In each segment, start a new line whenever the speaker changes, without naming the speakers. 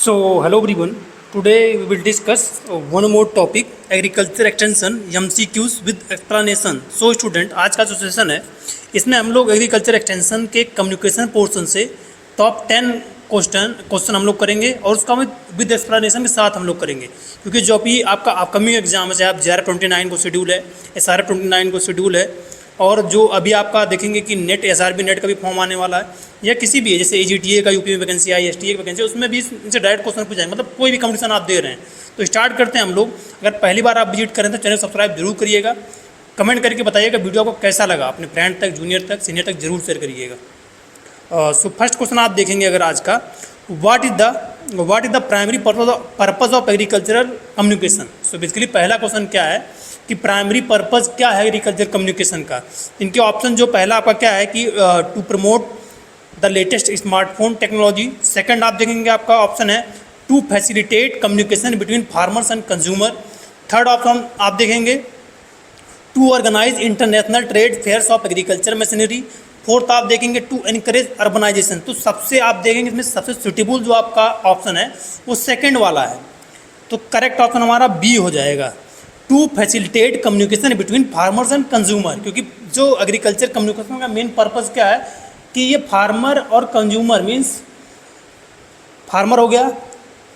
So, hello everyone. Today we will discuss one more topic, agriculture extension MCQs with explanation. So student, आज का जो session है इसमें हम लोग एग्रीकल्चर एक्सटेंशन के कम्युनिकेशन पोर्शन से टॉप 10 क्वेश्चन हम लोग करेंगे और उसका विद एक्सप्लेनेशन के साथ हम लोग करेंगे, क्योंकि जो अभी आपका अपकमिंग एग्जाम है, चाहे आप JR29 को शेड्यूल है, SRF29 को शेड्यूल है, और जो अभी आपका देखेंगे कि नेट SRB नेट का भी फॉर्म आने वाला है, या किसी भी है जैसे AGTA का यूपी में वैकेंसी आई, STA की वैकेंसी, उसमें भी इनसे डायरेक्ट क्वेश्चन पूछ जाएंगे, मतलब कोई भी कंपटीशन आप दे रहे हैं। तो स्टार्ट करते हैं हम लोग। अगर पहली बार आप विजिट करें तो चैनल सब्सक्राइब जरूर करिएगा, कमेंट करके बताइएगा वीडियो आपको कैसा लगा, अपने फ्रेंड तक, जूनियर तक, सीनियर तक जरूर शेयर करिएगा। सो फर्स्ट क्वेश्चन आप देखेंगे अगर आज का, what is the primary purpose of agricultural communication. So basically पहला क्वेश्चन क्या है कि प्राइमरी पर्पज़ क्या है एग्रीकल्चर कम्युनिकेशन का। इनके ऑप्शन जो पहला आपका क्या है कि to promote the latest smartphone technology. Second आप देखेंगे आपका ऑप्शन है to facilitate communication between farmers and consumer. Third option आप देखेंगे to organise international trade fairs of agriculture machinery. Fourth आप देखेंगे टू एनकरेज अर्बनाइजेशन। तो सबसे आप देखेंगे इसमें सबसे सुटेबल जो आपका ऑप्शन है वो सेकेंड वाला है, तो करेक्ट ऑप्शन हमारा बी हो जाएगा, to facilitate communication between farmers and consumer. क्योंकि जो एग्रीकल्चर कम्युनिकेशन का मेन पर्पज़ क्या है कि ये फार्मर और कंज्यूमर, मीन्स फार्मर हो गया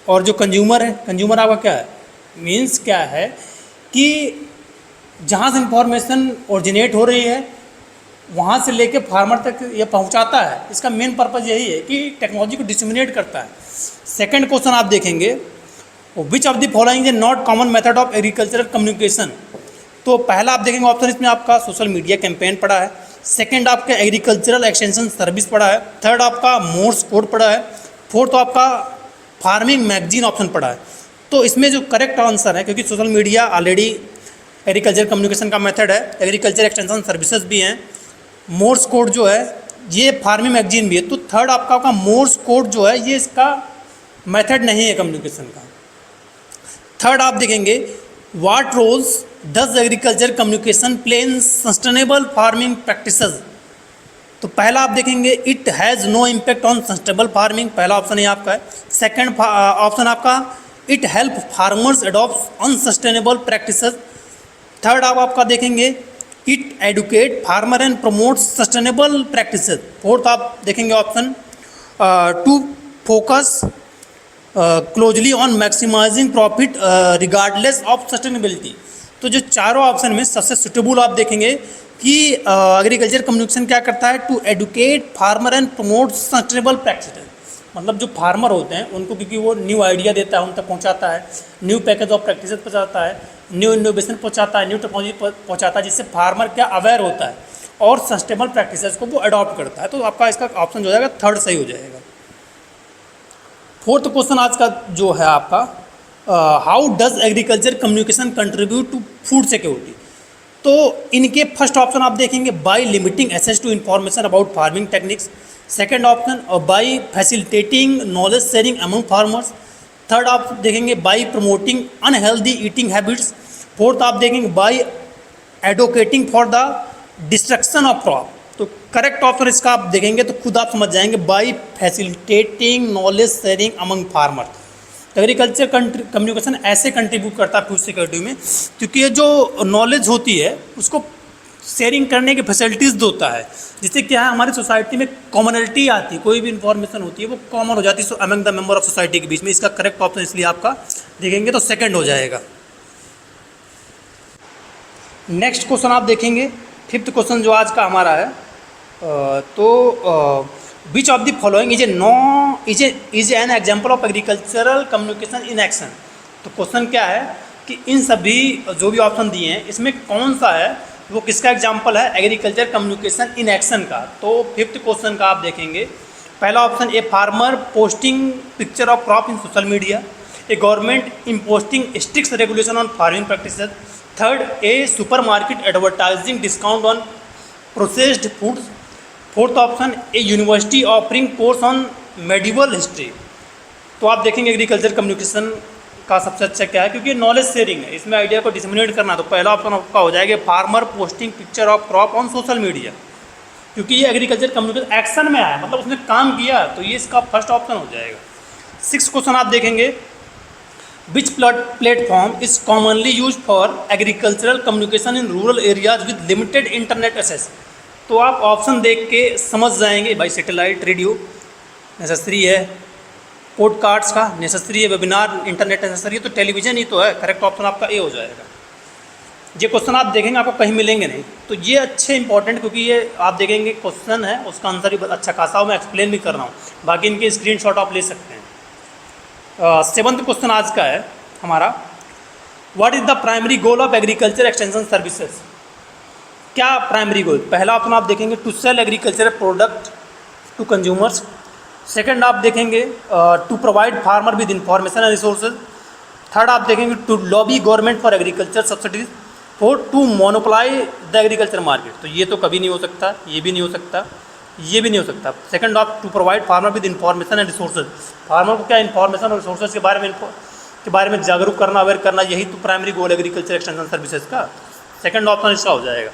और जो कंज्यूमर है, कंज्यूमर आपका क्या है, मीन्स क्या है कि जहाँ से इंफॉर्मेशन ओरिजिनेट हो रही है वहाँ से लेके फार्मर तक ये पहुँचाता है। इसका मेन पर्पज़ यही है कि टेक्नोलॉजी को डिसमिनेट करता है। सेकेंड क्वेश्चन आप देखेंगे, which of the following is not common method of agricultural communication. तो पहला आप देखेंगे ऑप्शन इसमें आपका सोशल मीडिया कैंपेन पड़ा है, सेकंड आपका एग्रीकल्चरल एक्सटेंशन सर्विस पड़ा है, थर्ड आपका मोर्स कोड पड़ा है, फोर्थ आपका फार्मिंग मैगजीन ऑप्शन पड़ा है। तो इसमें जो करेक्ट आंसर है, क्योंकि social media already agriculture communication का मेथड है, एग्रीकल्चर एक्सटेंशन सर्विसेज भी हैं, मोर्स कोड जो है ये फार्मिंग मैगजीन भी है, तो थर्ड आपका मोर्स कोड जो है ये इसका मेथड नहीं है कम्युनिकेशन का। थर्ड आप देखेंगे what roles does agriculture communication play in sustainable farming practices. तो पहला आप देखेंगे it has no impact on sustainable farming, पहला ऑप्शन ये आपका है। सेकंड ऑप्शन आपका it help farmers adopt unsustainable practices. Third आपका देखेंगे it educate farmer and promote sustainable practices. Fourth आप देखेंगे option to focus closely on maximising profit regardless of sustainability. तो जो चारों ऑप्शन में सबसे सुटेबल आप देखेंगे कि एग्रीकल्चर कम्युनिकेशन क्या करता है, to educate farmer and promote sustainable practices. मतलब जो फार्मर होते हैं उनको, क्योंकि वो न्यू आइडिया देता है, उन तक पहुंचाता है, न्यू पैकेज ऑफ प्रैक्टिसेस पहुंचाता है, न्यू इनोवेशन पहुंचाता है, न्यू टेक्नोलॉजी पहुंचाता है, जिससे फार्मर क्या अवेयर होता है और सस्टेनेबल प्रैक्टिसेस को वो अडॉप्ट करता है। तो आपका इसका ऑप्शन जो हो जाएगा थर्ड सही हो जाएगा। फोर्थ क्वेश्चन आज का जो है आपका, how does agriculture communication contribute to food security. तो इनके फर्स्ट ऑप्शन आप देखेंगे by limiting access to information about farming techniques, second option by facilitating knowledge sharing among farmers, third आप देखेंगे by promoting unhealthy eating habits, fourth आप देखेंगे by advocating for the destruction of crop. तो correct option इसका आप देखेंगे तो खुद आप समझ जाएंगे, by facilitating knowledge sharing among farmer. तो एग्रीकल्चर कम्युनिकेशन ऐसे कंट्रीब्यूट करता है फूड सिक्योरिटी में, क्योंकि ये जो नॉलेज होती है उसको शेयरिंग करने की फैसिलिटीज़ देता है, जिससे क्या है हमारी सोसाइटी में कॉमनलिटी आती है, कोई भी इंफॉर्मेशन होती है वो कॉमन हो जाती है among the member of society के बीच में। इसका करेक्ट ऑप्शन इसलिए आपका देखेंगे तो सेकेंड हो जाएगा। नेक्स्ट क्वेश्चन आप देखेंगे, फिफ्थ क्वेश्चन जो आज का हमारा है, तो which of the following is an example of agricultural communication in action. तो क्वेश्चन क्या है कि इन सभी जो भी ऑप्शन दिए हैं इसमें कौन सा है वो किसका एग्जाम्पल है एग्रीकल्चर कम्युनिकेशन इन एक्शन का। तो फिफ्थ क्वेश्चन का आप देखेंगे, पहला option a farmer posting picture of crop in social media, a government imposing strict regulation on farming practices, third a supermarket advertising discount on processed foods, fourth option a university offering course on medieval history. तो आप देखेंगे agriculture communication का सबसे अच्छा क्या है, क्योंकि knowledge sharing है, इसमें आइडिया को डिसमिनेट करना। तो पहला ऑप्शन आपका हो जाएगा farmer posting picture of crop on social media, क्योंकि ये एग्रीकल्चर कम्युनिकेशन एक्शन में आया, मतलब उसने काम किया, तो ये इसका फर्स्ट ऑप्शन हो जाएगा। 6 क्वेश्चन आप देखेंगे, which platform is commonly use for agricultural communication in rural areas with limited internet access. तो आप ऑप्शन देख के समझ जाएंगे भाई, सैटेलाइट रेडियो नेसेसरी है, पॉडकास्ट का नेसेसरी है, वेबिनार इंटरनेट नेसेसरी है, तो टेलीविज़न ही तो है। करेक्ट ऑप्शन आपका ए हो जाएगा। ये क्वेश्चन आप देखेंगे आपको कहीं मिलेंगे नहीं, तो ये अच्छे इंपॉर्टेंट, क्योंकि ये आप देखेंगे क्वेश्चन है उसका आंसर भी अच्छा खासा हो, मैं एक्सप्लेन भी कर रहा हूँ, बाकी इनके स्क्रीनशॉट आप ले सकते हैं। 7वां क्वेश्चन आज का है हमारा, what is the primary goal of agriculture extension services. क्या प्राइमरी गोल? पहला ऑप्शन आप देखेंगे to sell agriculture product to consumers. Second आप देखेंगे to provide farmer with information and resources. Third आप देखेंगे to lobby government for agriculture subsidies. Fourth to monopoly the agriculture market. तो ये तो कभी नहीं हो सकता, ये भी नहीं हो सकता, ये भी नहीं हो सकता। Second of to provide farmer with information and resources. Farmer को क्या इंफॉर्मेशन और रिसोर्सेज के बारे में जागरूक करना, अवेयर करना, यही तो primary goal agriculture extension services का। सेकंड ऑप्शन इसका हो जाएगा।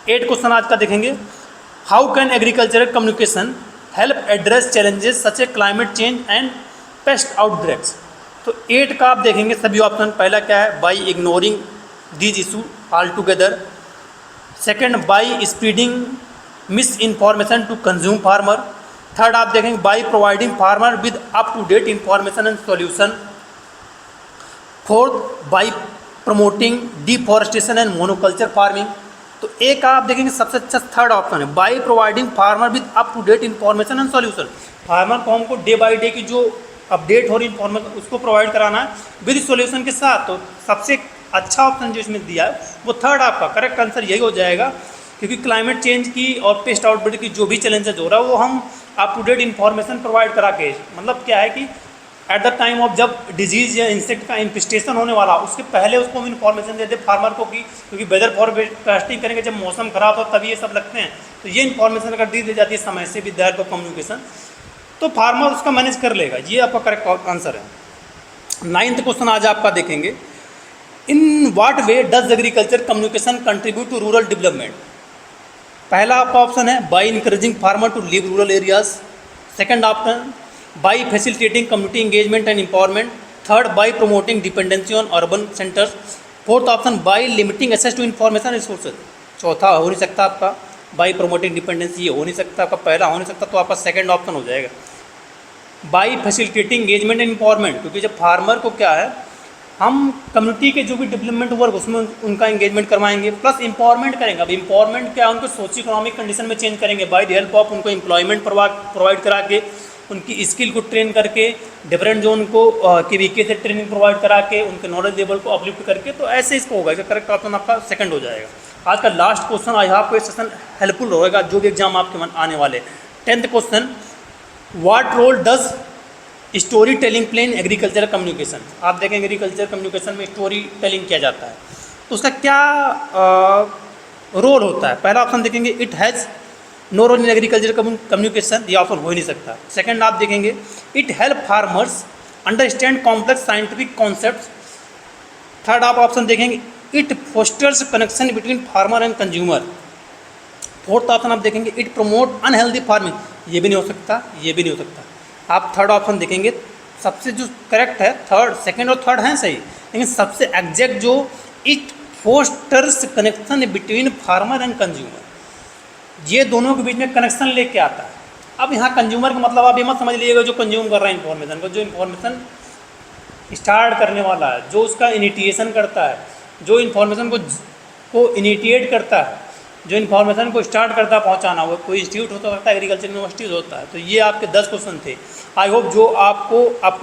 8 क्वेश्चन आज का देखेंगे, how can agricultural communication help address challenges such A climate change and paste outbreaks. तो 8 का आप देखेंगे सभी ऑप्शन। पहला क्या है, by ignoring these issue altogether. Second, by spreading misinformation to consume farmer. Third आप देखेंगे, by providing farmer with up to date information and solution. Fourth, by promoting deforestation and monoculture farming. तो एक आप देखेंगे सबसे अच्छा third option है, by providing farmer with up to date information and solution. Farmer को हमको डे बाई डे की जो अपडेट हो रही इंफॉर्मेशन उसको प्रोवाइड कराना है विद सॉल्यूशन के साथ। तो सबसे अच्छा ऑप्शन जो इसमें दिया है वो थर्ड आपका करेक्ट आंसर यही हो जाएगा, क्योंकि क्लाइमेट चेंज की और पेस्ट आउटब्रेक की जो भी चैलेंजेस हो रहा है वो हम up to date information provide करा के, मतलब क्या है कि एट द टाइम ऑफ जब डिजीज़ या इंसेक्ट का इन्फेस्टेशन होने वाला उसके पहले उसको हम इन्फॉर्मेशन दे दे फार्मर को, की क्योंकि वेदर फॉरकास्टिंग करेंगे जब मौसम खराब हो तभी ये सब लगते हैं। तो ये इन्फॉर्मेशन अगर दी जाती है समय से विद को कम्युनिकेशन, तो फार्मर उसका मैनेज कर लेगा। ये आपका करेक्ट आंसर है। 9th क्वेश्चन आज आपका देखेंगे, in what way does agriculture communication contribute to rural development. पहला आपका ऑप्शन है by encouraging farmer to live rural areas. Second option, by facilitating community engagement and empowerment. Third, by promoting dependency on urban centres. Fourth option, by limiting access to information resources. चौथा हो नहीं सकता आपका by promoting dependency, ये हो नहीं सकता आपका, पहला हो नहीं सकता, तो आपका सेकंड ऑप्शन हो जाएगा by facilitating engagement and empowerment. क्योंकि जब फार्मर को क्या है, हम कम्युनिटी के जो भी डेवलपमेंट वर्क उसमें उनका इंगेजमेंट करवाएंगे, प्लस एम्पावरमेंट करेंगे। अब एम्पावरमेंट क्या है, उनको सोशियो इकोनॉमिक कंडीशन में चेंज करेंगे बाई द हेल्प ऑफ उनको एम्प्लॉयमेंट प्रोवाइड करा के, उनकी स्किल को ट्रेन करके, डिफरेंट जोन को KVK से ट्रेनिंग प्रोवाइड करा के, उनके नॉलेज लेवल को अपलिफ्ट करके, तो ऐसे इसको होगा। इसका करेक्ट ऑप्शन आपका सेकंड हो जाएगा। आज का लास्ट क्वेश्चन, आई होप ये सेशन हेल्पफुल रहेगा जो भी एग्जाम आपके मन आने वाले। 10th question, what role does storytelling play in agriculture communication. आप देखेंगे एग्रीकल्चर कम्युनिकेशन में स्टोरी टेलिंग किया जाता है, तो उसका क्या रोल होता है। पहला ऑप्शन देखेंगे, it has no role in agriculture communication, ये ऑप्शन हो ही नहीं सकता। सेकंड आप देखेंगे, it help farmers understand complex scientific concepts. Third आप ऑप्शन देखेंगे, it fosters connection between farmer and consumer. Fourth option आप देखेंगे, इट प्रमोट अनहेल्दी फार्मिंग, ये भी नहीं हो सकता, ये भी नहीं हो सकता। आप थर्ड ऑप्शन देखेंगे, सबसे जो करेक्ट है थर्ड, सेकंड और थर्ड हैं सही, लेकिन सबसे एग्जैक्ट जो, it fosters connection between farmer and consumer, ये दोनों के बीच में कनेक्शन लेके आता है। अब यहाँ कंज्यूमर का मतलब आप ये मत समझ लीजिएगा जो कंज्यूम कर रहा है इन्फॉर्मेशन को, जो इन्फॉर्मेशन स्टार्ट करने वाला है, जो उसका इनिटिएशन करता है, जो इन्फॉर्मेशन को इनिटिएट करता है, जो इन्फॉर्मेशन को स्टार्ट करता है पहुंचाना, वो कोई इंस्टीट्यूट होता है, एग्रीकल्चर यूनिवर्सिटीज़ होता है। तो ये आपके 10 क्वेश्चन थे। आई होप जो आपको आपका